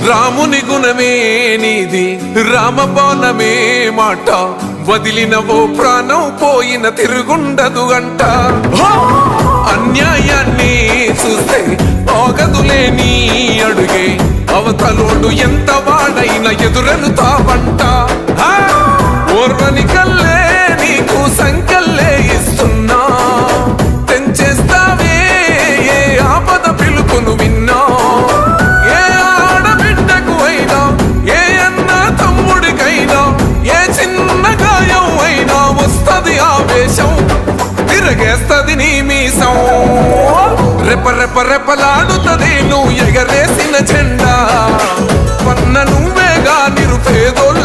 రాముని గుణమే నీది రామబాణమే మాట వదిలినవో ప్రాణం పోయిన తిరుగుండదు గంట అన్యాయాన్ని చూస్తే ఆగదులే నీ అడుగే అవతలోడు ఎంత వాడైనా ఎదురెనుతావంట ఓర్వని కల్లే నీకు సంకల్లే ఇస్తున్నా తెంచేస్తావే ఏ ఆపద పిలుపును విన్నా ఏ ఆడబిడ్డకు అయినా ఏ అన్న తమ్ముడికైనా ఏ చిన్న గాయం అయినా వస్తది ఆవేశం తిరగేస్తది నీ మీసం రెప రెప రెపలాడుతది నువ్వు ఎగరేసిన జెండా పన్న నువ్వేగా నిరుపేదోళ్ళు